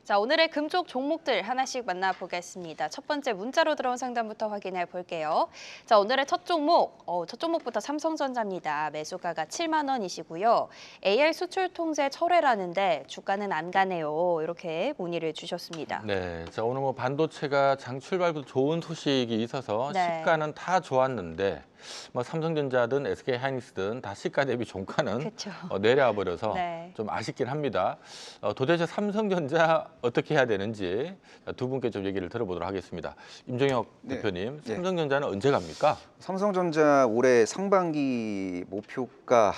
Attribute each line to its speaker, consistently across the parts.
Speaker 1: 자, 오늘의 금쪽 종목들 하나씩 만나보겠습니다. 첫 번째 문자로 들어온 상담부터 확인해 볼게요. 자, 오늘의 첫 종목부터 삼성전자입니다. 매수가가 7만 원이시고요. AI 수출 통제 철회라는데 주가는 안 가네요. 이렇게 문의를 주셨습니다.
Speaker 2: 네, 자 오늘 뭐 반도체가 장 출발부터 좋은 소식이 있어서
Speaker 1: 네.
Speaker 2: 시가는 다 좋았는데 뭐 삼성전자든 SK하이닉스든 다 시가 대비 종가는
Speaker 1: 그렇죠.
Speaker 2: 내려와 버려서
Speaker 1: 네.
Speaker 2: 좀 아쉽긴 합니다. 도대체 삼성전자 어떻게 해야 되는지 두 분께 좀 얘기를 들어보도록 하겠습니다. 임종혁
Speaker 3: 네.
Speaker 2: 대표님,
Speaker 3: 네.
Speaker 2: 삼성전자는 언제 갑니까?
Speaker 3: 삼성전자 올해 상반기 목표가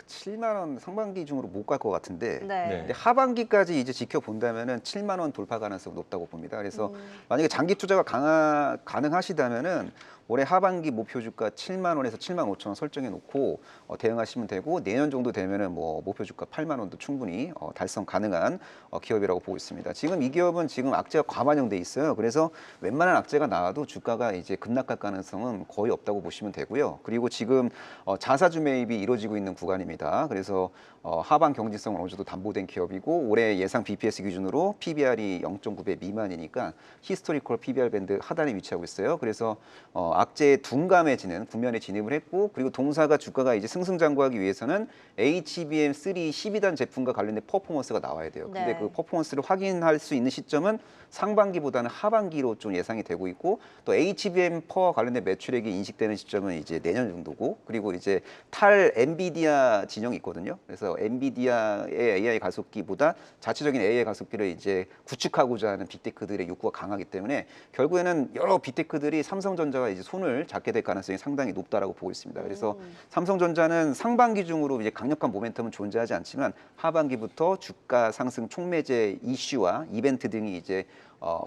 Speaker 3: 7만 원 상반기 중으로 못 갈 것 같은데
Speaker 1: 네.
Speaker 3: 근데 하반기까지 이제 지켜본다면은 7만 원 돌파 가능성이 높다고 봅니다. 그래서 만약에 장기 투자가 가능하시다면은 올해 하반기 목표 주가 7만 원에서 7만 5천 원 설정해 놓고 대응하시면 되고, 내년 정도 되면은 뭐 목표 주가 8만 원도 충분히 달성 가능한 기업이라고 보고 있습니다. 지금 이 기업은 지금 악재가 과반영돼 있어요. 그래서 웬만한 악재가 나와도 주가가 이제 급락할 가능성은 거의 없다고 보시면 되고요. 그리고 지금 자사주 매입이 이루어지고 있는 구간입니다. 그래서 하반 경제성은 어느 정도 담보된 기업이고, 올해 예상 BPS 기준으로 PBR이 0.9배 미만이니까 히스토리컬 PBR 밴드 하단에 위치하고 있어요. 그래서 악재에 둔감해지는 국면에 진입을 했고, 그리고 동사가 주가가 이제 승승장구하기 위해서는 HBM3 12단 제품과 관련된 퍼포먼스가 나와야 돼요. 근데
Speaker 1: 네.
Speaker 3: 그 퍼포먼스를 확인할 수 있는 시점은 상반기보다는 하반기로 좀 예상이 되고 있고, 또 HBM4와 관련된 매출액이 인식되는 시점은 이제 내년 정도고, 그리고 이제 탈 엔비디아 진영이 있거든요. 그래서 엔비디아의 AI 가속기보다 자체적인 AI 가속기를 이제 구축하고자 하는 빅테크들의 욕구가 강하기 때문에 결국에는 여러 빅테크들이 삼성전자가 이제 손을 잡게 될 가능성이 상당히 높다라고 보고 있습니다. 그래서 삼성전자는 상반기 중으로 이제 강력한 모멘텀은 존재하지 않지만 하반기부터 주가 상승 촉매제 이슈와 이벤트 등이 이제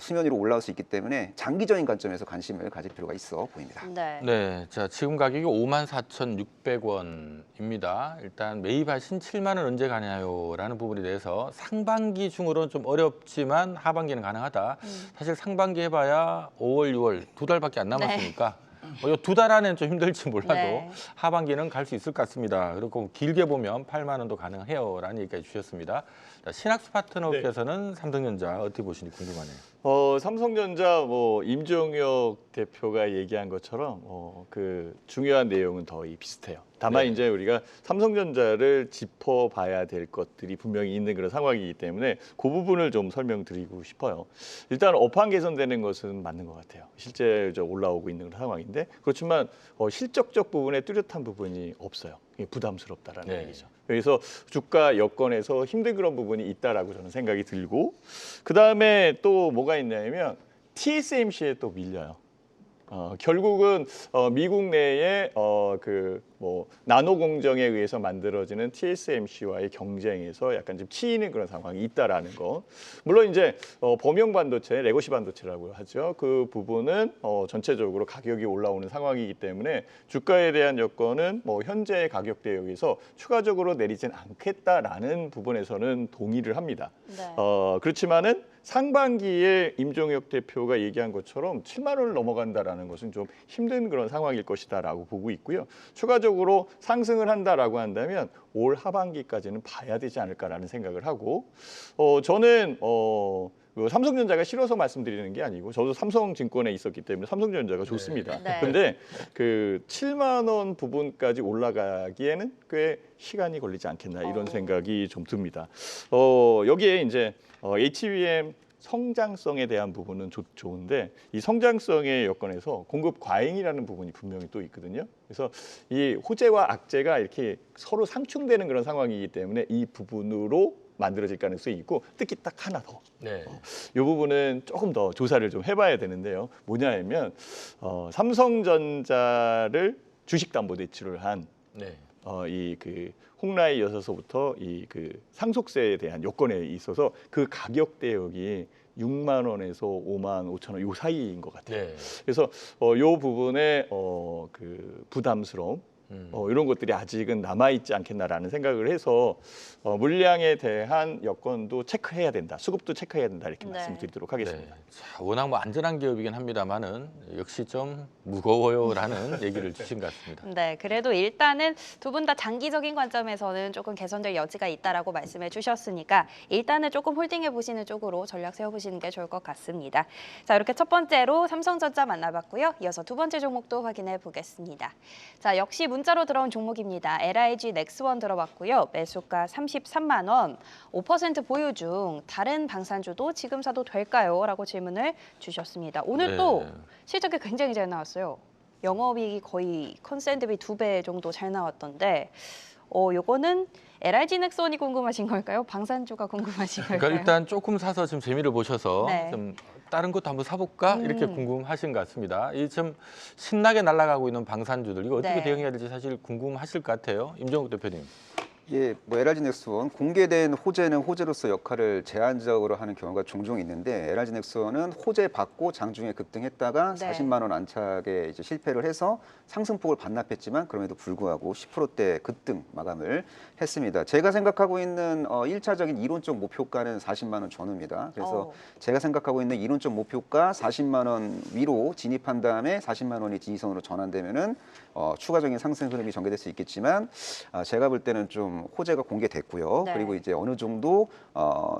Speaker 3: 수면 위로 올라올 수 있기 때문에 장기적인 관점에서 관심을 가질 필요가 있어 보입니다.
Speaker 1: 네.
Speaker 2: 네, 자 지금 가격이 54,600원입니다. 일단 매입하신 7만 원 언제 가냐요라는 부분에 대해서 상반기 중으로는 좀 어렵지만 하반기는 가능하다. 사실 상반기 해봐야 5월, 6월 두 달밖에 안 남았으니까 이 두 달 안에는 좀 힘들지 몰라도
Speaker 1: 네.
Speaker 2: 하반기는 갈 수 있을 것 같습니다. 그리고 길게 보면 8만 원도 가능해요라는 얘기까지 주셨습니다. 자, 신학수 파트너께서는 삼성전자 어떻게 보시는지 궁금하네요.
Speaker 4: 삼성전자 임종혁 대표가 얘기한 것처럼 그 중요한 내용은 거의 비슷해요. 다만
Speaker 2: 네.
Speaker 4: 이제 우리가 삼성전자를 짚어봐야 될 것들이 분명히 있는 그런 상황이기 때문에 그 부분을 좀 설명드리고 싶어요. 일단 업황 개선되는 것은 맞는 것 같아요. 실제 올라오고 있는 그런 상황인데, 그렇지만 실적적 부분에 뚜렷한 부분이 없어요. 이게 부담스럽다라는
Speaker 2: 네.
Speaker 4: 얘기죠. 그래서 주가 여건에서 힘든 그런 부분이 있다라고 저는 생각이 들고, 그 다음에 또 뭐가 있냐면 TSMC에 또 밀려요. 결국은 미국 내에 나노 공정에 의해서 만들어지는 TSMC와의 경쟁에서 약간 좀 치이는 그런 상황이 있다라는 거. 물론 이제 범용 반도체, 레거시 반도체라고 하죠. 그 부분은 전체적으로 가격이 올라오는 상황이기 때문에 주가에 대한 여건은 현재 가격대에 의해서 추가적으로 내리진 않겠다라는 부분에서는 동의를 합니다.
Speaker 1: 네.
Speaker 4: 그렇지만은 상반기에 임종혁 대표가 얘기한 것처럼 7만 원을 넘어간다라는 것은 좀 힘든 그런 상황일 것이다라고 보고 있고요. 추가적으로 상승을 한다라고 한다면 올 하반기까지는 봐야 되지 않을까라는 생각을 하고, 저는 삼성전자가 싫어서 말씀드리는 게 아니고 저도 삼성증권에 있었기 때문에 삼성전자가 좋습니다.
Speaker 1: 네.
Speaker 4: 근데 그 7만 원 부분까지 올라가기에는 꽤 시간이 걸리지 않겠나 이런 생각이 좀 듭니다. 여기에 이제 HBM 성장성에 대한 부분은 좋은데, 이 성장성의 여건에서 공급 과잉이라는 부분이 분명히 또 있거든요. 그래서 이 호재와 악재가 이렇게 서로 상충되는 그런 상황이기 때문에 이 부분으로 만들어질 가능성이 있고, 특히 딱 하나 더.
Speaker 2: 네.
Speaker 4: 이 부분은 조금 더 조사를 좀 해봐야 되는데요. 뭐냐면 삼성전자를 주식담보대출을 한
Speaker 2: 네.
Speaker 4: 이 그 홍라에 이어서부터 이 그 상속세에 대한 요건에 있어서 그 가격 대역이 6만 원에서 5만 5천 원 요 사이인 것 같아요.
Speaker 2: 네.
Speaker 4: 그래서 요 부분에 그 부담스러움, 이런 것들이 아직은 남아있지 않겠나라는 생각을 해서 물량에 대한 여건도 체크해야 된다. 수급도 체크해야 된다. 이렇게
Speaker 1: 네.
Speaker 4: 말씀드리도록 하겠습니다.
Speaker 2: 네. 자, 워낙 뭐 안전한 기업이긴 합니다만은 역시 좀 무거워요라는 얘기를 주신 것 같습니다.
Speaker 1: 네, 그래도 일단은 두 분 다 장기적인 관점에서는 조금 개선될 여지가 있다라고 말씀해 주셨으니까 일단은 조금 홀딩해 보시는 쪽으로 전략 세워보시는 게 좋을 것 같습니다. 자, 이렇게 첫 번째로 삼성전자 만나봤고요. 이어서 두 번째 종목도 확인해 보겠습니다. 자, 역시 문자로 들어온 종목입니다. LIG 넥스원 들어봤고요. 매수가 33만 원, 5% 보유 중 다른 방산주도 지금 사도 될까요? 라고 질문을 주셨습니다. 오늘
Speaker 2: 네.
Speaker 1: 또 실적이 굉장히 잘 나왔어요. 영업이익이 거의 컨센트비 2배 정도 잘 나왔던데 요거는 LIG 넥스원이 궁금하신 걸까요? 방산주가 궁금하신 걸까요?
Speaker 2: 그러니까 일단 조금 사서 지금 재미를 보셔서
Speaker 1: 네.
Speaker 2: 좀 다른 것도 한번 사볼까 이렇게 궁금하신 것 같습니다. 이 좀 신나게 날아가고 있는 방산주들 이거 어떻게
Speaker 1: 네.
Speaker 2: 대응해야 될지 사실 궁금하실 것 같아요. 임종국 대표님.
Speaker 3: 예, 뭐 LIG 넥스원 공개된 호재는 호재로서 역할을 제한적으로 하는 경우가 종종 있는데 LIG 넥스원은 호재 받고 장중에 급등했다가
Speaker 1: 네.
Speaker 3: 40만 원 안착에 이제 실패를 해서 상승폭을 반납했지만 그럼에도 불구하고 10%대 급등 마감을 했습니다. 제가 생각하고 있는 1차적인 이론적 목표가는 40만 원 전후입니다. 그래서 제가 생각하고 있는 이론적 목표가 40만 원 위로 진입한 다음에 40만 원이 지지선으로 전환되면은 추가적인 상승 흐름이 전개될 수 있겠지만 제가 볼 때는 좀 호재가 공개됐고요.
Speaker 1: 네.
Speaker 3: 그리고 이제 어느 정도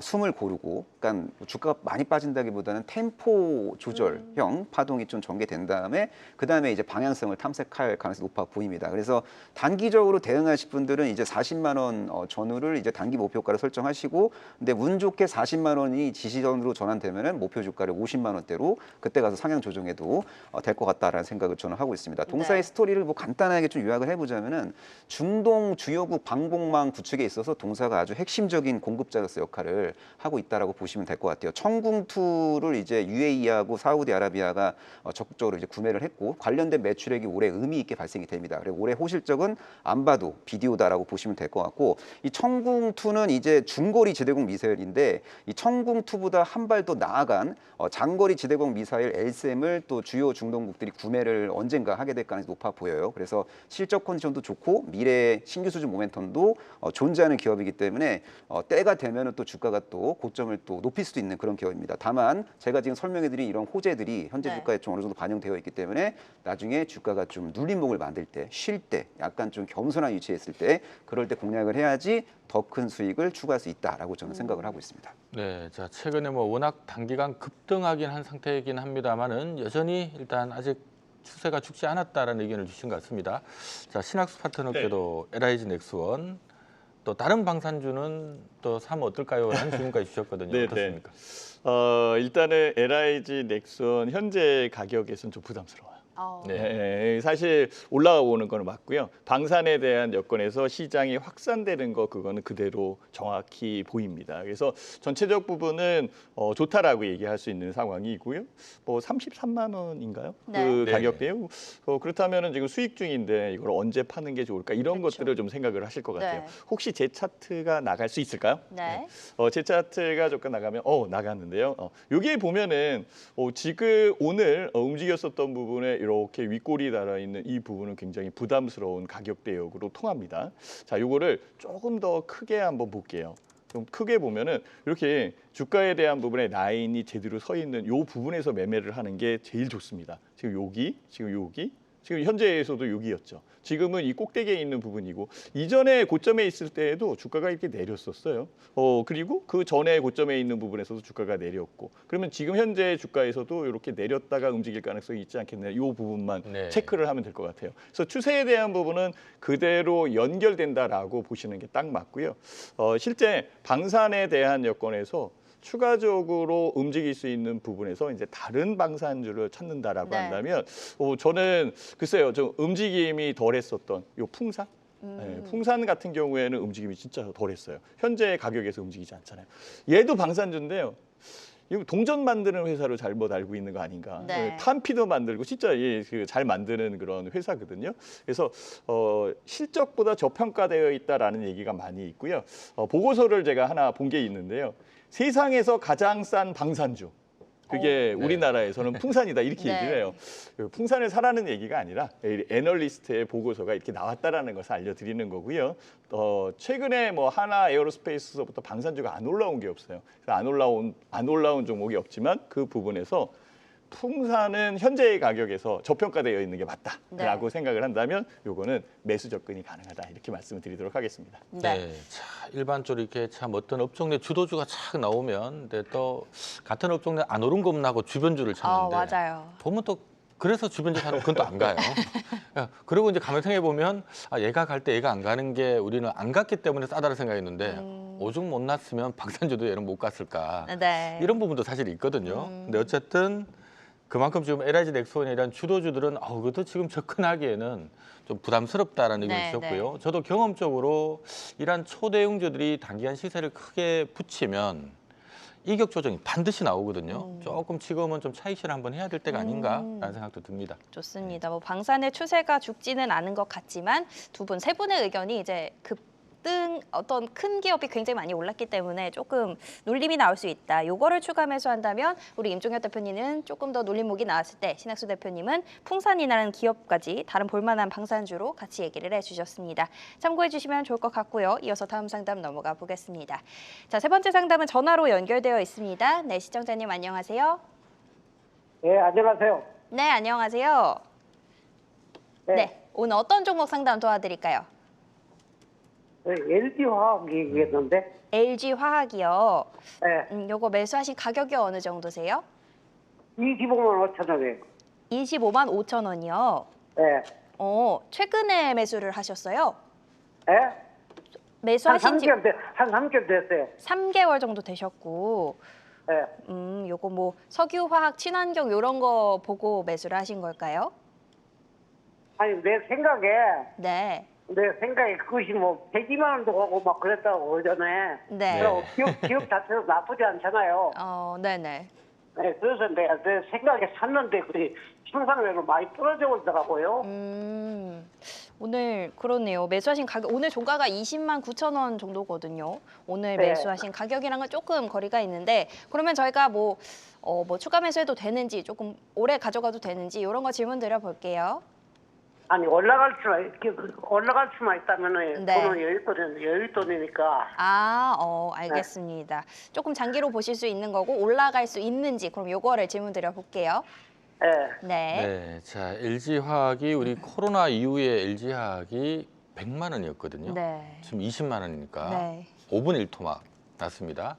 Speaker 3: 숨을 고르고, 그러니까 주가가 많이 빠진다기보다는 템포 조절형 파동이 좀 전개된 다음에 그 다음에 이제 방향성을 탐색할 가능성이 높아 보입니다. 그래서 단기적으로 대응하실 분들은 이제 40만 원 전후를 이제 단기 목표가로 설정하시고, 근데 운 좋게 40만 원이 지지선으로 전환되면은 목표 주가를 50만 원대로 그때 가서 상향 조정해도 될 것 같다라는 생각을 저는 하고 있습니다. 동사의
Speaker 1: 네.
Speaker 3: 스토리를 뭐 간단하게 좀 요약을 해보자면은 중동 주요국 방공망 구축에 있어서 동사가 아주 핵심적인 공급자로서 역할을 하고 있다라고 보시면 될 것 같아요. 청궁2를 이제 UAE하고 사우디아라비아가 적극적으로 이제 구매를 했고 관련된 매출액이 올해 의미 있게 발생이 됩니다. 그리고 올해 호실적은 안 봐도 비디오다라고 보시면 될 것 같고, 이 청궁2는 이제 중거리 지대공 미사일인데 이 청궁2보다 한 발 더 나아간 장거리 지대공 미사일 LSM을 또 주요 중동국들이 구매를 언젠가 하게 될 가능성이 높아 보여요. 그래서 실적 컨디션도 좋고 미래 신규 수준 모멘텀도 존재하는 기업이기 때문에 때가 되면은 또 주가가 또 고점을 또 높일 수도 있는 그런 기업입니다. 다만 제가 지금 설명해드린 이런 호재들이 현재
Speaker 1: 네.
Speaker 3: 주가에 좀 어느 정도 반영되어 있기 때문에 나중에 주가가 좀 눌림목을 만들 때, 쉴 때, 약간 좀 겸손한 위치에 있을 때 그럴 때 공략을 해야지 더 큰 수익을 추구할 수 있다라고 저는 생각을 하고 있습니다.
Speaker 2: 네, 자 최근에 뭐 워낙 단기간 급등하긴 한 상태이긴 합니다만은 여전히 일단 아직 추세가 죽지 않았다라는 의견을 주신 것 같습니다. 자 신학수 파트너께도 LIG 넥스원 또 다른 방산주는 또 사면 어떨까요? 라는 질문까지 주셨거든요.
Speaker 4: 네,
Speaker 2: 어떻습니까?
Speaker 4: 일단은 LIG 넥스원 현재 가격에서는 좀 부담스러워요. 네, 사실 올라오는 건 맞고요. 방산에 대한 여건에서 시장이 확산되는 거 그거는 그대로 정확히 보입니다. 그래서 전체적 부분은 좋다라고 얘기할 수 있는 상황이고요. 뭐 33만 원인가요?
Speaker 1: 네.
Speaker 4: 그
Speaker 2: 네.
Speaker 4: 가격대요. 그렇다면은 지금 수익 중인데 이걸 언제 파는 게 좋을까? 이런
Speaker 1: 그렇죠.
Speaker 4: 것들을 좀 생각을 하실 것 같아요.
Speaker 1: 네.
Speaker 4: 혹시 제 차트가 나갈 수 있을까요?
Speaker 1: 네.
Speaker 4: 제 차트가 조금 나가면 나갔는데요. 여기에 보면은 지금 오늘 움직였었던 부분에 이렇게 윗골이 달아 있는 이 부분은 굉장히 부담스러운 가격대역으로 통합니다. 자, 요거를 조금 더 크게 한번 볼게요. 좀 크게 보면은 이렇게 주가에 대한 부분에 라인이 제대로 서 있는 요 부분에서 매매를 하는 게 제일 좋습니다. 지금 여기, 지금 현재에서도 여기였죠. 지금은 이 꼭대기에 있는 부분이고 이전에 고점에 있을 때에도 주가가 이렇게 내렸었어요. 그리고 그 전에 고점에 있는 부분에서도 주가가 내렸고 그러면 지금 현재 주가에서도 이렇게 내렸다가 움직일 가능성이 있지 않겠냐. 이 부분만
Speaker 2: 네.
Speaker 4: 체크를 하면 될 것 같아요. 그래서 추세에 대한 부분은 그대로 연결된다라고 보시는 게 딱 맞고요. 실제 방산에 대한 여건에서 추가적으로 움직일 수 있는 부분에서 이제 다른 방산주를 찾는다라고
Speaker 1: 네.
Speaker 4: 한다면 저는 글쎄요, 좀 움직임이 덜했었던 요 풍산. 네, 풍산 같은 경우에는 움직임이 진짜 덜했어요. 현재 가격에서 움직이지 않잖아요. 얘도 방산주인데요. 이거 동전 만드는 회사로 잘못 알고 있는 거 아닌가.
Speaker 1: 네.
Speaker 4: 탄피도 만들고 진짜 잘 만드는 그런 회사거든요. 그래서 실적보다 저평가되어 있다라는 얘기가 많이 있고요. 보고서를 제가 하나 본 게 있는데요. 세상에서 가장 싼 방산주. 그게
Speaker 2: 네.
Speaker 4: 우리나라에서는 풍산이다 이렇게
Speaker 1: 네.
Speaker 4: 얘기를 해요. 그 풍산을 사라는 얘기가 아니라 애널리스트의 보고서가 이렇게 나왔다라는 것을 알려드리는 거고요. 최근에 뭐 하나 에어로스페이스서부터 방산주가 안 올라온 게 없어요. 그래서 안 올라온 종목이 없지만 그 부분에서 풍산은 현재의 가격에서 저평가되어 있는 게 맞다라고
Speaker 1: 네.
Speaker 4: 생각을 한다면 요거는 매수 접근이 가능하다 이렇게 말씀을 드리도록 하겠습니다.
Speaker 1: 네.
Speaker 2: 자, 일반적으로 이렇게 참 어떤 업종 내 주도주가 착 나오면 근데 또 같은 업종 내 안 오른 겁나고 주변주를 찾는데
Speaker 1: 맞아요.
Speaker 2: 보면 또 그래서 주변주 사는 그건 또 안 가요. 그리고 이제 가만 생각해 보면 얘가 갈 때 얘가 안 가는 게 우리는 안 갔기 때문에 싸다고 생각했는데 오죽 못 났으면 방산주도 얘는 못 갔을까.
Speaker 1: 네.
Speaker 2: 이런 부분도 사실 있거든요. 근데 어쨌든 그만큼 지금 LIG 넥스원에 대한 주도주들은 그것도 지금 접근하기에는 좀 부담스럽다라는 의견이
Speaker 1: 네,
Speaker 2: 있었고요. 저도 경험적으로 이러한 초대형주들이 단기간 시세를 크게 붙이면 이격 조정이 반드시 나오거든요. 조금 지금은 좀 차익실을 한번 해야 될 때가 아닌가라는 생각도 듭니다.
Speaker 1: 좋습니다. 뭐 방산의 추세가 죽지는 않은 것 같지만 두 분, 세 분의 의견이 이제 어떤 큰 기업이 굉장히 많이 올랐기 때문에 조금 눌림이 나올 수 있다. 요거를 추가 매수한다면 우리 임종혁 대표님은 조금 더 눌림목이 나왔을 때 신학수 대표님은 풍산이라는 기업까지 다른 볼만한 방산주로 같이 얘기를 해주셨습니다. 참고해 주시면 좋을 것 같고요. 이어서 다음 상담 넘어가 보겠습니다. 자, 세 번째 상담은 전화로 연결되어 있습니다. 네, 시청자님 안녕하세요.
Speaker 5: 네, 안녕하세요.
Speaker 1: 네, 안녕하세요. 네, 오늘 어떤 종목 상담 도와드릴까요?
Speaker 5: LG화학 얘기했는데,
Speaker 1: LG 화학이요.
Speaker 5: 네,
Speaker 1: 요거 매수하신 가격이 어느 정도세요?
Speaker 5: 25만 5천 원이에요.
Speaker 1: 25만 5천 원이요.
Speaker 5: 네,
Speaker 1: 최근에 매수를 하셨어요?
Speaker 5: 네?
Speaker 1: 매수하신 지
Speaker 5: 한 3개월 됐어요.
Speaker 1: 3개월 정도 되셨고,
Speaker 5: 네.
Speaker 1: 요거 뭐 석유화학, 친환경 요런 거 보고 매수를 하신 걸까요?
Speaker 5: 아니,
Speaker 1: 네.
Speaker 5: 내 생각에 그것이 뭐 102만 원도 가고 막 그랬다고 그전에.
Speaker 1: 네.
Speaker 5: 기업 자체도 나쁘지 않잖아요.
Speaker 1: 네네.
Speaker 5: 네, 그래서 내 생각에 샀는데 그게 상상외로 많이 떨어져 오더라고요.
Speaker 1: 오늘 그러네요. 매수하신 가격, 오늘 종가가 20만 9천 원 정도거든요. 오늘
Speaker 5: 네.
Speaker 1: 매수하신 가격이랑은 조금 거리가 있는데, 그러면 저희가 뭐 추가 매수해도 되는지, 조금 오래 가져가도 되는지 이런 거 질문 드려볼게요.
Speaker 5: 아니, 올라갈 수만 있다면은
Speaker 1: 네.
Speaker 5: 돈은 여윳돈이니까.
Speaker 1: 알겠습니다. 조금 장기로 보실 수 있는 거고 올라갈 수 있는지 그럼 요거를 질문 드려볼게요.
Speaker 5: 네.
Speaker 1: 네.
Speaker 2: 네, 자 LG화학이 우리 코로나 이후에 LG화학이 100만 원이었거든요.
Speaker 1: 네.
Speaker 2: 지금 20만 원이니까
Speaker 1: 네.
Speaker 2: 5분 1토막 났습니다.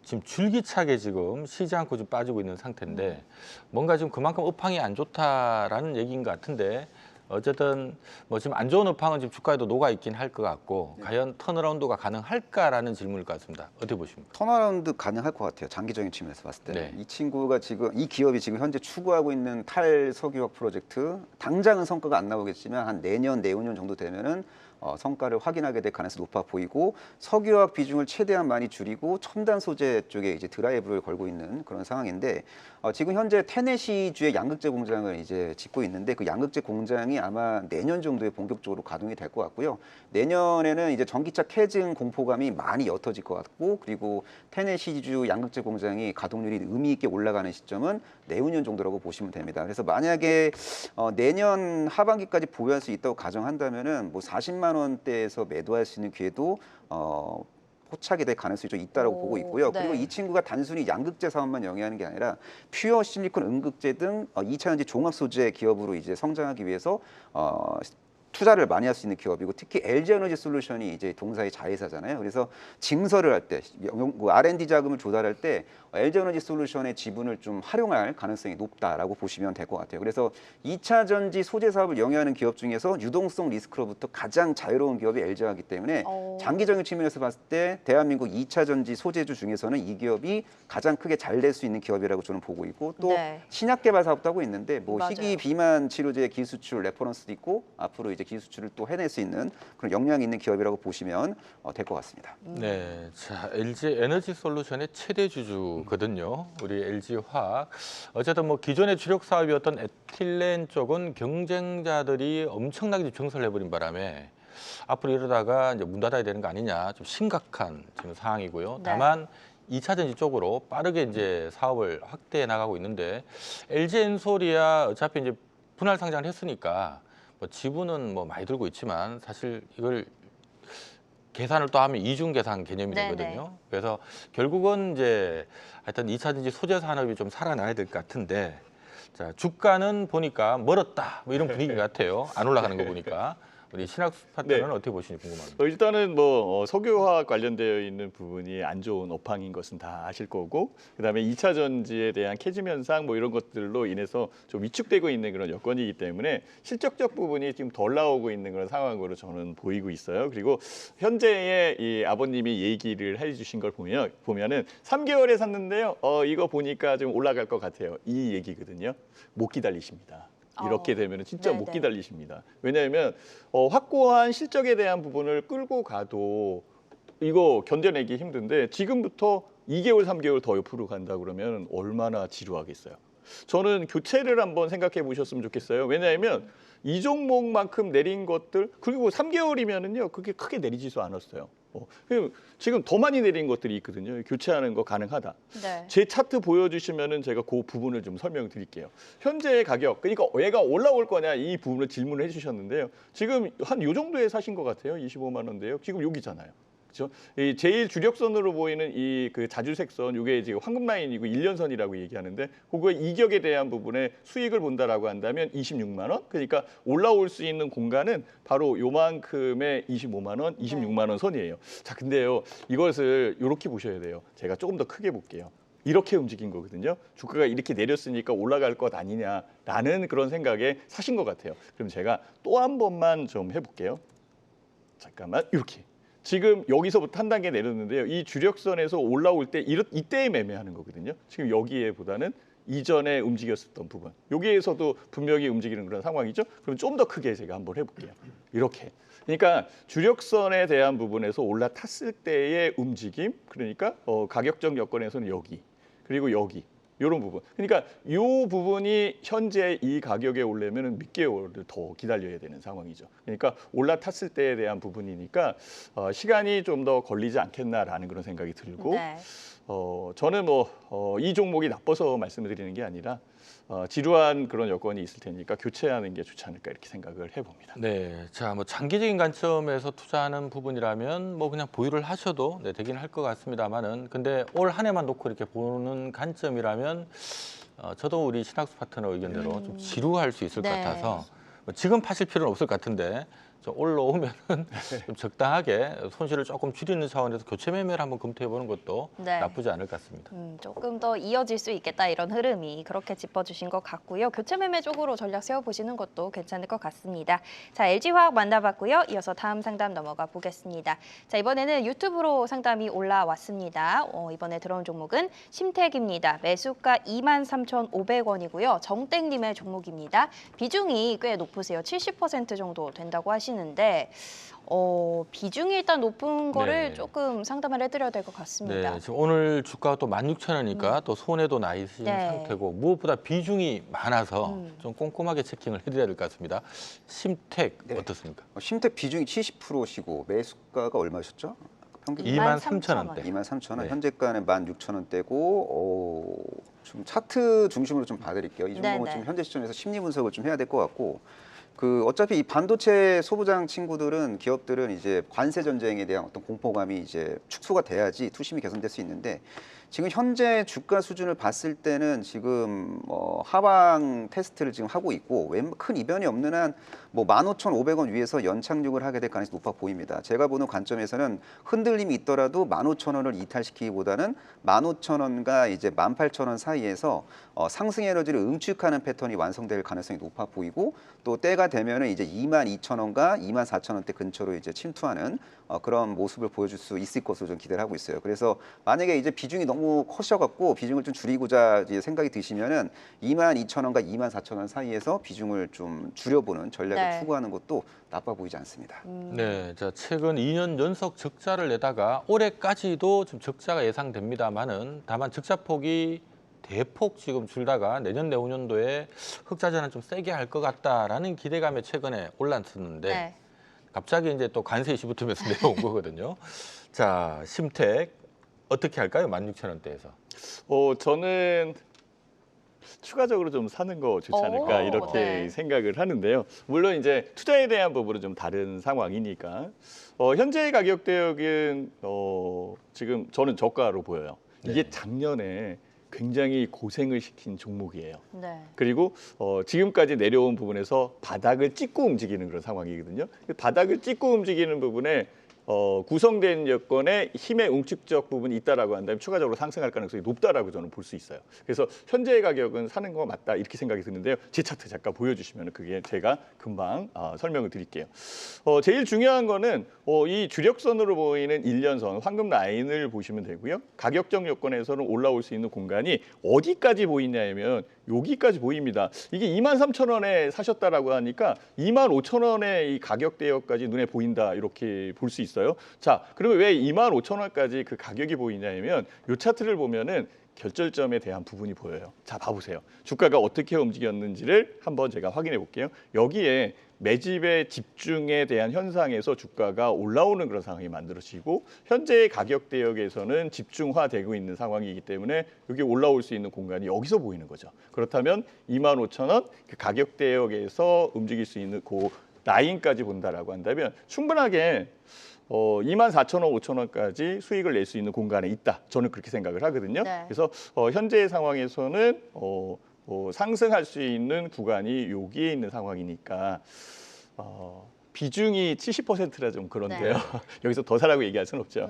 Speaker 2: 지금 줄기차게 지금 쉬지 않고 좀 빠지고 있는 상태인데 뭔가 지금 그만큼 업황이 안 좋다라는 얘기인 것 같은데 어쨌든 뭐 지금 안 좋은 업황은 지금 주가에도 녹아 있긴 할 것 같고 과연 턴어라운드가 가능할까라는 질문일 것 같습니다. 어떻게 보십니까?
Speaker 3: 턴어라운드 가능할 것 같아요. 장기적인 측면에서 봤을 때.
Speaker 2: 네.
Speaker 3: 이 기업이 지금 현재 추구하고 있는 탈석유화학 프로젝트 당장은 성과가 안 나오겠지만 한 내년, 내후년 정도 되면은 성과를 확인하게 될 가능성이 높아 보이고 석유화학 비중을 최대한 많이 줄이고 첨단 소재 쪽에 이제 드라이브를 걸고 있는 그런 상황인데 지금 현재 테네시주의 양극재 공장을 이제 짓고 있는데 그 양극재 공장이 아마 내년 정도에 본격적으로 가동이 될 것 같고요. 내년에는 이제 전기차 캐증 공포감이 많이 옅어질 것 같고 그리고 테네시주 양극재 공장이 가동률이 의미 있게 올라가는 시점은 내후년 정도라고 보시면 됩니다. 그래서 만약에 내년 하반기까지 보유할 수 있다고 가정한다면은 뭐 40만 원대에서 매도할 수 있는 기회도 포착이 될 가능성이 좀 있다라고 보고 있고요.
Speaker 1: 네.
Speaker 3: 그리고 이 친구가 단순히 양극재 사업만 영위하는 게 아니라 퓨어 실리콘 음극재 등 2차전지 종합 소재 기업으로 이제 성장하기 위해서 투자를 많이 할 수 있는 기업이고 특히 LG에너지 솔루션이 이제 동사의 자회사잖아요. 그래서 증설을 할 때, R&D 자금을 조달할 때 LG에너지 솔루션의 지분을 좀 활용할 가능성이 높다라고 보시면 될 것 같아요. 그래서 2차 전지 소재 사업을 영위하는 기업 중에서 유동성 리스크로부터 가장 자유로운 기업이 LG화학이기 때문에 장기적인 측면에서 봤을 때 대한민국 2차 전지 소재주 중에서는 이 기업이 가장 크게 잘 될 수 있는 기업이라고 저는 보고 있고 또
Speaker 1: 네.
Speaker 3: 신약 개발 사업도 하고 있는데 뭐
Speaker 1: 맞아요.
Speaker 3: 희귀 비만 치료제 기수출 레퍼런스도 있고 앞으로 이제 기수출을 또 해낼 수 있는 그런 역량이 있는 기업이라고 보시면 될 것 같습니다.
Speaker 2: 네, 자 LG 에너지 솔루션의 최대 주주거든요. 우리 LG화학. 어쨌든 뭐 기존의 주력 사업이었던 에틸렌 쪽은 경쟁자들이 엄청나게 증설해버린 바람에 앞으로 이러다가 이제 문 닫아야 되는 거 아니냐 좀 심각한 지금 상황이고요.
Speaker 1: 네.
Speaker 2: 다만 2차 전지 쪽으로 빠르게 이제 사업을 확대해 나가고 있는데 LG엔솔이야 어차피 이제 분할 상장을 했으니까 뭐 지분은 뭐 많이 들고 있지만 사실 이걸 계산을 또 하면 이중 계산 개념이
Speaker 1: 네네.
Speaker 2: 되거든요. 그래서 결국은 이제 하여튼 2차 전지 소재 산업이 좀 살아나야 될 것 같은데 자, 주가는 보니까 멀었다 뭐 이런 분위기 같아요. 안 올라가는 거 보니까. 우리 신학수 파트너는
Speaker 4: 네.
Speaker 2: 어떻게 보시는지 궁금합니다.
Speaker 4: 일단은 뭐 석유화학 관련되어 있는 부분이 안 좋은 업황인 것은 다 아실 거고, 그다음에 2차 전지에 대한 캐즘 현상 뭐 이런 것들로 인해서 좀 위축되고 있는 그런 여건이기 때문에 실적적 부분이 지금 덜 나오고 있는 그런 상황으로 저는 보이고 있어요. 그리고 현재의 이 아버님이 얘기를 해주신 걸 보면은 3개월에 샀는데요. 이거 보니까 좀 올라갈 것 같아요. 이 얘기거든요. 못 기다리십니다. 이렇게 되면 진짜 못
Speaker 1: 네네.
Speaker 4: 기다리십니다. 왜냐하면 확고한 실적에 대한 부분을 끌고 가도 이거 견뎌내기 힘든데 지금부터 2개월, 3개월 더 옆으로 간다 그러면 얼마나 지루하겠어요. 저는 교체를 한번 생각해 보셨으면 좋겠어요. 왜냐하면 이 종목만큼 내린 것들, 그리고 3개월이면은요 그게 크게 내리지도 않았어요. 지금 더 많이 내린 것들이 있거든요. 교체하는 거 가능하다.
Speaker 1: 네.
Speaker 4: 제 차트 보여주시면은 제가 그 부분을 좀 설명드릴게요. 현재의 가격, 그러니까 얘가 올라올 거냐 이 부분을 질문을 해주셨는데요. 지금 한 요 정도에 사신 것 같아요. 25만 원대요. 지금 여기잖아요. 그렇죠? 이 제일 주력선으로 보이는 이 그 자주색선, 이게 지금 황금 라인이고 1년선이라고 얘기하는데, 그거 이격에 대한 부분에 수익을 본다라고 한다면 26만 원. 그러니까 올라올 수 있는 공간은 바로 요만큼의 25만 원, 26만 원 선이에요. 자, 근데요 이것을 이렇게 보셔야 돼요. 제가 조금 더 크게 볼게요. 이렇게 움직인 거거든요. 주가가 이렇게 내렸으니까 올라갈 것 아니냐라는 그런 생각에 사신 것 같아요. 그럼 제가 또 한 번만 좀 해볼게요. 잠깐만, 이렇게. 지금 여기서부터 한 단계 내렸는데요. 이 주력선에서 올라올 때 이때에 매매하는 거거든요. 지금 여기에보다는 이전에 움직였었던 부분. 여기에서도 분명히 움직이는 그런 상황이죠. 그럼 좀 더 크게 제가 한번 해볼게요. 이렇게. 그러니까 주력선에 대한 부분에서 올라탔을 때의 움직임, 그러니까 가격적 여건에서는 여기, 그리고 여기. 이런 부분. 그러니까 이 부분이 현재 이 가격에 오려면 몇 개월을 더 기다려야 되는 상황이죠. 그러니까 올라탔을 때에 대한 부분이니까 시간이 좀 더 걸리지 않겠나라는 그런 생각이 들고,
Speaker 1: 네.
Speaker 4: 저는 이 종목이 나빠서 말씀을 드리는 게 아니라 지루한 그런 여건이 있을 테니까 교체하는 게 좋지 않을까 이렇게 생각을 해봅니다.
Speaker 2: 네, 자, 뭐 장기적인 관점에서 투자하는 부분이라면 뭐 그냥 보유를 하셔도 네, 되긴 할 것 같습니다만은, 근데 올 한 해만 놓고 이렇게 보는 관점이라면 저도 우리 신학수 파트너 의견대로 좀 지루할 수 있을 것
Speaker 1: 네.
Speaker 2: 같아서 뭐 지금 파실 필요는 없을 것 같은데 좀 올라오면은 좀 적당하게 손실을 조금 줄이는 차원에서 교체 매매를 한번 검토해 보는 것도
Speaker 1: 네.
Speaker 2: 나쁘지 않을 것 같습니다.
Speaker 1: 조금 더 이어질 수 있겠다 이런 흐름이 그렇게 짚어주신 것 같고요. 교체 매매 쪽으로 전략 세워보시는 것도 괜찮을 것 같습니다. 자, LG화학 만나봤고요. 이어서 다음 상담 넘어가 보겠습니다. 자, 이번에는 유튜브로 상담이 올라왔습니다. 이번에 들어온 종목은 심택입니다. 매수가 23,500원이고요. 정땡님의 종목입니다. 비중이 꽤 높으세요. 70% 정도 된다고 하시는데 비중이 일단 높은 거를
Speaker 2: 네.
Speaker 1: 조금 상담을 해드려야 될 것 같습니다.
Speaker 2: 네, 지금 오늘 주가가 또 16,000원이니까 또 손해도 나 있으신
Speaker 1: 네.
Speaker 2: 상태고 무엇보다 비중이 많아서 좀 꼼꼼하게 체킹을 해드려야 될 것 같습니다. 심택
Speaker 3: 네.
Speaker 2: 어떻습니까?
Speaker 3: 심택 비중이 70%시고 매수가가 얼마셨죠? 평균
Speaker 2: 23,000원대.
Speaker 3: 23,000원,
Speaker 2: 네.
Speaker 3: 현재가는 16,000원대고 좀 차트 중심으로 좀 봐드릴게요. 이 종목은
Speaker 1: 네네.
Speaker 3: 좀 현재 시점에서 심리 분석을 좀 해야 될 것 같고, 어차피 이 반도체 소부장 친구들은 기업들은 이제 관세 전쟁에 대한 어떤 공포감이 이제 축소가 돼야지 투심이 개선될 수 있는데, 지금 현재 주가 수준을 봤을 때는 지금 하방 테스트를 지금 하고 있고 큰 이변이 없는 한 15,500원 위에서 연착륙을 하게 될 가능성이 높아 보입니다. 제가 보는 관점에서는 흔들림이 있더라도 15,000원을 이탈시키기보다는 15,000원과 이제 18,000원 사이에서 상승 에너지를 응축하는 패턴이 완성될 가능성이 높아 보이고, 또 때가 되면은 이제 22,000원과 24,000원대 근처로 이제 침투하는 그런 모습을 보여줄 수 있을 것으로 좀 기대를 하고 있어요. 그래서 만약에 이제 비중이 너무 커셔갖고 비중을 좀 줄이고자 이제 생각이 드시면은 22,000원과 24,000원 사이에서 비중을 좀 줄여보는 전략을
Speaker 1: 네.
Speaker 3: 추구하는 것도 나빠 보이지 않습니다.
Speaker 2: 네, 자, 최근 2년 연속 적자를 내다가 올해까지도 좀 적자가 예상됩니다만은 다만 적자 폭이 대폭 지금 줄다가 내년 내후년도에 흑자 전환 좀 세게 할 것 같다라는 기대감에 최근에 올랐었는데
Speaker 1: 네.
Speaker 2: 갑자기 이제 또 관세 이슈 붙으면서 내려온 거거든요. 자, 심택 어떻게 할까요? 16,000원대에서.
Speaker 4: 저는 추가적으로 좀 사는 거 좋지 않을까
Speaker 1: 오,
Speaker 4: 이렇게
Speaker 1: 네.
Speaker 4: 생각을 하는데요. 물론 이제 투자에 대한 부분은 좀 다른 상황이니까 현재 가격 대역은 지금 저는 저가로 보여요. 이게
Speaker 2: 네.
Speaker 4: 작년에 굉장히 고생을 시킨 종목이에요.
Speaker 1: 네.
Speaker 4: 그리고 지금까지 내려온 부분에서 바닥을 찍고 움직이는 그런 상황이거든요. 바닥을 찍고 움직이는 부분에 구성된 여건에 힘의 응축적 부분이 있다라고 한다면 추가적으로 상승할 가능성이 높다라고 저는 볼 수 있어요. 그래서 현재의 가격은 사는 거 맞다 이렇게 생각이 드는데요. 제 차트 잠깐 보여주시면 그게 제가 금방 설명을 드릴게요. 제일 중요한 거는 이 주력선으로 보이는 1년선 황금 라인을 보시면 되고요. 가격적 여건에서는 올라올 수 있는 공간이 어디까지 보이냐면 여기까지 보입니다. 이게 23,000원에 사셨다라고 하니까 25,000원의 이 가격 대역까지 눈에 보인다 이렇게 볼 수 있어요. 자, 그러면 왜 25,000원까지 그 가격이 보이냐면 이 차트를 보면은 결절점에 대한 부분이 보여요. 자, 봐보세요. 주가가 어떻게 움직였는지를 한번 제가 확인해 볼게요. 여기에 매집의 집중에 대한 현상에서 주가가 올라오는 그런 상황이 만들어지고 현재의 가격 대역에서는 집중화되고 있는 상황이기 때문에 여기 올라올 수 있는 공간이 여기서 보이는 거죠. 그렇다면 25,000원 그 가격 대역에서 움직일 수 있는 그 라인까지 본다라고 한다면 충분하게 24,000원, 5,000원까지 수익을 낼 수 있는 공간에 있다. 저는 그렇게 생각을 하거든요.
Speaker 1: 네.
Speaker 4: 그래서 현재의 상황에서는 상승할 수 있는 구간이 여기에 있는 상황이니까 비중이 70%라 좀 그런데요.
Speaker 1: 네.
Speaker 4: 여기서 더 사라고 얘기할 수는 없죠.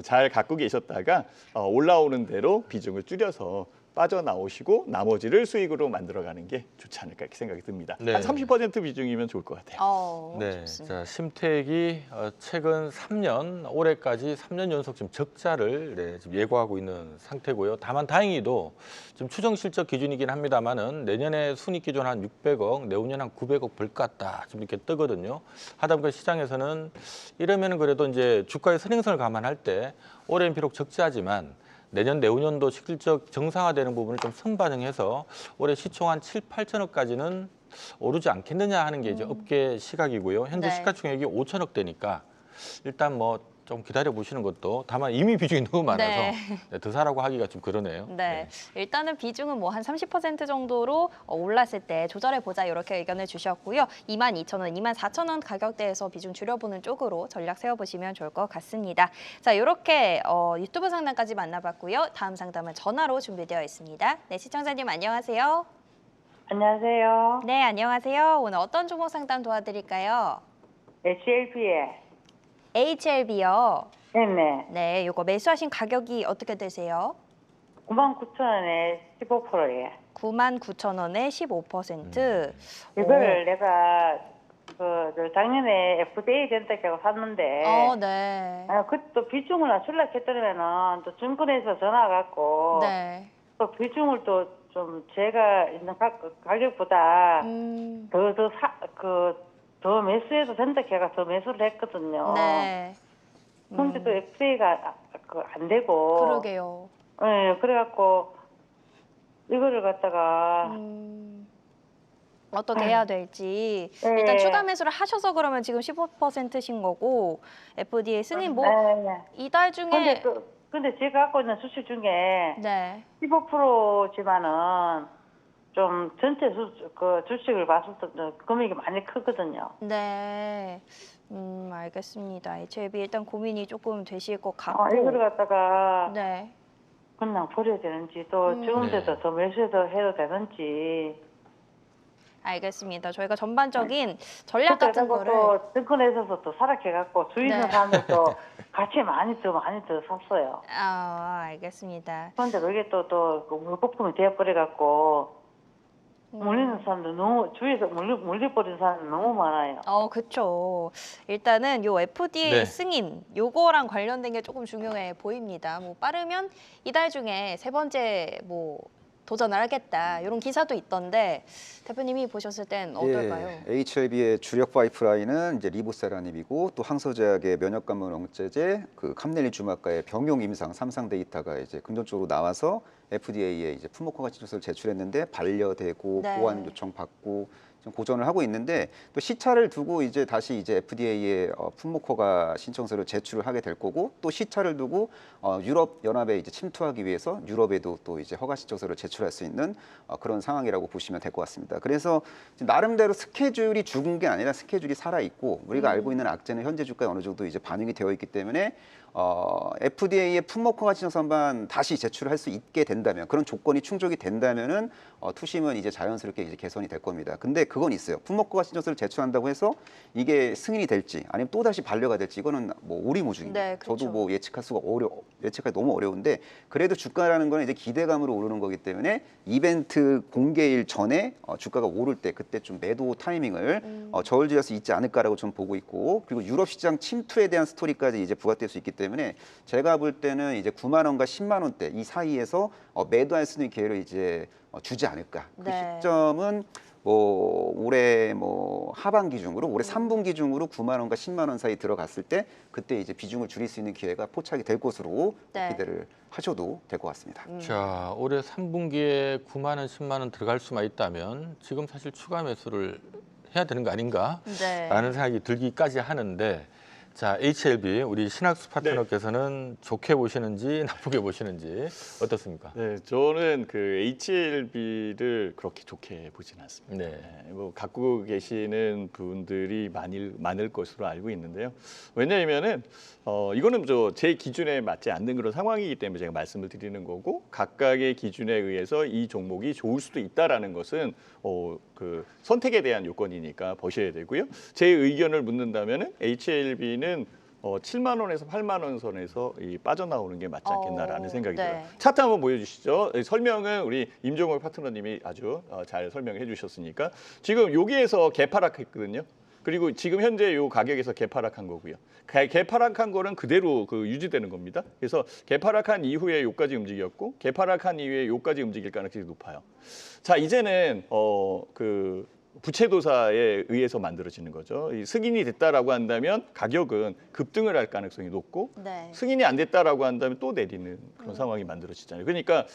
Speaker 4: 잘 갖고 계셨다가 올라오는 대로 비중을 줄여서 빠져나오시고 나머지를 수익으로 만들어가는 게 좋지 않을까 이렇게 생각이 듭니다.
Speaker 2: 네.
Speaker 4: 한 30% 비중이면 좋을 것 같아요.
Speaker 2: 네,
Speaker 1: 좋습니다.
Speaker 2: 자, 심택이 최근 3년, 올해까지 3년 연속 지금 적자를 지금 예고하고 있는 상태고요. 다만 다행히도 좀 추정 실적 기준이긴 합니다만은 내년에 순이익 기준 한 600억, 내후년 한 900억 벌 것 같다. 좀 이렇게 뜨거든요. 하다 보니까 시장에서는 이러면은 그래도 이제 주가의 선행선을 감안할 때 올해는 비록 적자지만 내년 내후년도 실적 정상화되는 부분을 좀 선반영해서 올해 시총 한 7, 8천억까지는 오르지 않겠느냐 하는 게 이제 업계 시각이고요. 현재
Speaker 1: 네.
Speaker 2: 시가총액이 5천억 대니까 일단 뭐 좀 기다려 보시는 것도 다만 이미 비중이 너무 많아서
Speaker 1: 네.
Speaker 2: 더 사라고 하기가 좀 그러네요.
Speaker 1: 네, 일단은 비중은 뭐 한 30% 정도로 올랐을 때 조절해 보자 이렇게 의견을 주셨고요. 22,000원, 24,000원 가격대에서 비중 줄여보는 쪽으로 전략 세워보시면 좋을 것 같습니다. 자, 이렇게 유튜브 상담까지 만나봤고요. 다음 상담은 전화로 준비되어 있습니다. 네, 시청자님 안녕하세요.
Speaker 6: 안녕하세요.
Speaker 1: 네, 안녕하세요. 오늘 어떤 종목 상담 도와드릴까요?
Speaker 6: HLB에.
Speaker 1: HLB요.
Speaker 6: 네네.
Speaker 1: 네, 이거 매수하신 가격이 어떻게 되세요?
Speaker 6: 99,000원에 15%예.
Speaker 1: 99,000원에 15%.
Speaker 6: 이거를 내가 작년에 FDA 덴텍하고 샀는데
Speaker 1: 네.
Speaker 6: 그또 비중을 낮추려고 했더니면은 또 증권에서 전화 갖고
Speaker 1: 네.
Speaker 6: 또 비중을 또 좀 제가 있는 가격보다 더 매수해도 된다 걔가 더 매수를 했거든요.
Speaker 1: 네.
Speaker 6: 근데 또 FDA가 안 되고.
Speaker 1: 그러게요.
Speaker 6: 네, 그래갖고 이거를 갖다가
Speaker 1: 어떻게 해야 될지
Speaker 6: 네.
Speaker 1: 일단 추가 매수를 하셔서 그러면 지금 15%신 거고 FDA 승인 뭐
Speaker 6: 네.
Speaker 1: 이달 중에
Speaker 6: 근데 제가 갖고 있는 수출 중에
Speaker 1: 네.
Speaker 6: 15%지만은 좀 전체 주식을 봤을 때 금액이 많이 크거든요.
Speaker 1: 네. 알겠습니다. HLB 일단 고민이 조금 되실 것 같고.
Speaker 6: 이거를 갖다가
Speaker 1: 네.
Speaker 6: 그냥 버려야 되는지 또 지금 데서 더 매수해서 해도 되는지.
Speaker 1: 알겠습니다. 저희가 전반적인 전략 같은 거를
Speaker 6: 또 증권에서 또 사락해갖고 주위 있는
Speaker 1: 네.
Speaker 6: 사람들도 같이 많이 더 샀어요.
Speaker 1: 알겠습니다.
Speaker 6: 그런데 그게 또 물거품이 되어버려갖고 물리는 사람도 너무 주위에서 물려버리는 사람이 너무 많아요.
Speaker 1: 그렇죠. 일단은 요 FDA
Speaker 2: 네.
Speaker 1: 승인 요거랑 관련된 게 조금 중요해 보입니다. 뭐 빠르면 이달 중에 세 번째 뭐 도전을 하겠다 이런 기사도 있던데 대표님이 보셨을 땐 어떨까요?
Speaker 3: 예, HLB의 주력 파이프라인은 이제 리보세라닙이고 또 항소제약의 면역감염 억제제, 캄넬린 주막가의 병용 임상 3상 데이터가 이제 금전적으로 나와서 FDA에 이제 품목허가 진술서를 제출했는데 반려되고
Speaker 1: 네.
Speaker 3: 보완 요청 받고 좀 고전을 하고 있는데 또 시차를 두고 이제 다시 이제 FDA에 품목 허가 신청서를 제출을 하게 될 거고 또 시차를 두고 유럽 연합에 이제 침투하기 위해서 유럽에도 또 이제 허가 신청서를 제출할 수 있는 그런 상황이라고 보시면 될 것 같습니다. 그래서 나름대로 스케줄이 죽은 게 아니라 스케줄이 살아 있고 우리가 알고 있는 악재는 현재 주가에 어느 정도 이제 반영이 되어 있기 때문에 FDA의 품목 허가 신청서만 다시 제출할 수 있게 된다면 그런 조건이 충족이 된다면은 투심은 이제 자연스럽게 이제 개선이 될 겁니다. 근데 그건 있어요. 품목 허가 신청서를 제출한다고 해서 이게 승인이 될지 아니면 또 다시 반려가 될지 이거는 뭐 오리무중입니다.
Speaker 1: 네, 그렇죠.
Speaker 3: 저도 뭐 예측하기 너무 어려운데 그래도 주가라는 거는 이제 기대감으로 오르는 거기 때문에 이벤트 공개일 전에 주가가 오를 때 그때 좀 매도 타이밍을 저울질할 수 있지 않을까라고 좀 보고 있고 그리고 유럽 시장 침투에 대한 스토리까지 이제 부각될 수 있기 때문에 제가 볼 때는 이제 9만 원과 10만 원대 이 사이에서 매도할 수 있는 기회를 이제 주지 않을까. 그
Speaker 1: 네.
Speaker 3: 시점은 뭐 올해 뭐 하반기 중으로 올해 3분기 중으로 9만 원과 10만 원 사이 들어갔을 때 그때 이제 비중을 줄일 수 있는 기회가 포착이 될 것으로
Speaker 1: 네.
Speaker 3: 기대를 하셔도 될 것 같습니다.
Speaker 2: 자, 올해 3분기에 9만 원, 10만 원 들어갈 수만 있다면 지금 사실 추가 매수를 해야 되는 거 아닌가?
Speaker 1: 네.
Speaker 2: 라는 생각이 들기까지 하는데 자, HLB 우리 신학수 파트너께서는 좋게 보시는지 나쁘게 보시는지 어떻습니까?
Speaker 4: 네, 저는 그 HLB를 그렇게 좋게 보진 않습니다.
Speaker 2: 네.
Speaker 4: 네, 뭐 갖고 계시는 분들이 많을 것으로 알고 있는데요. 왜냐하면은 이거는 제 기준에 맞지 않는 그런 상황이기 때문에 제가 말씀을 드리는 거고 각각의 기준에 의해서 이 종목이 좋을 수도 있다라는 것은 그 선택에 대한 요건이니까 보셔야 되고요. 제 의견을 묻는다면은 HLB는 7만 원에서 8만 원 선에서 빠져나오는 게 맞지 않겠나라는 생각이
Speaker 1: 네.
Speaker 4: 들어요. 차트 한번 보여주시죠. 설명은 우리 임종욱 파트너님이 아주 잘 설명해 주셨으니까 지금 여기에서 개파락했거든요. 그리고 지금 현재 이 가격에서 개파락한 거고요. 개파락한 거는 그대로 유지되는 겁니다. 그래서 개파락한 이후에 요까지 움직였고 개파락한 이후에 요까지 움직일 가능성이 높아요. 자, 이제는 그 부채도사에 의해서 만들어지는 거죠. 이 승인이 됐다라고 한다면 가격은 급등을 할 가능성이 높고
Speaker 1: 네.
Speaker 4: 승인이 안 됐다라고 한다면 또 내리는 그런 상황이 만들어지잖아요. 그러니까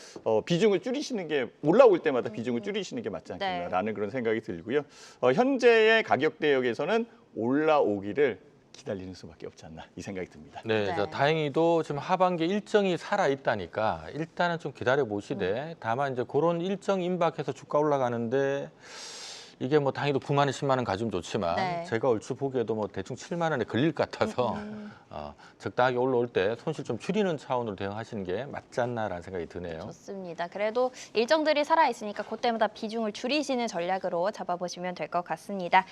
Speaker 4: 비중을 줄이시는 게 올라올 때마다 비중을 줄이시는 게 맞지 않겠나라는 그런 생각이 들고요. 현재의 가격 대역에서는 올라오기를 기다리는 수밖에 없지 않나 이 생각이 듭니다.
Speaker 2: 네,
Speaker 1: 네.
Speaker 2: 자, 다행히도 지금 하반기 일정이 살아 있다니까 일단은 좀 기다려 보시되 다만 이제 그런 일정 임박해서 주가 올라가는데 이게 뭐 당연히도 9만 원, 10만 원 가지면 좋지만
Speaker 1: 네.
Speaker 2: 제가 얼추 보기에도 뭐 대충 7만 원에 걸릴 것 같아서 적당하게 올라올 때 손실 좀 줄이는 차원으로 대응하시는 게 맞지 않나라는 생각이 드네요.
Speaker 1: 좋습니다. 그래도 일정들이 살아있으니까 그때마다 비중을 줄이시는 전략으로 잡아보시면 될 것 같습니다.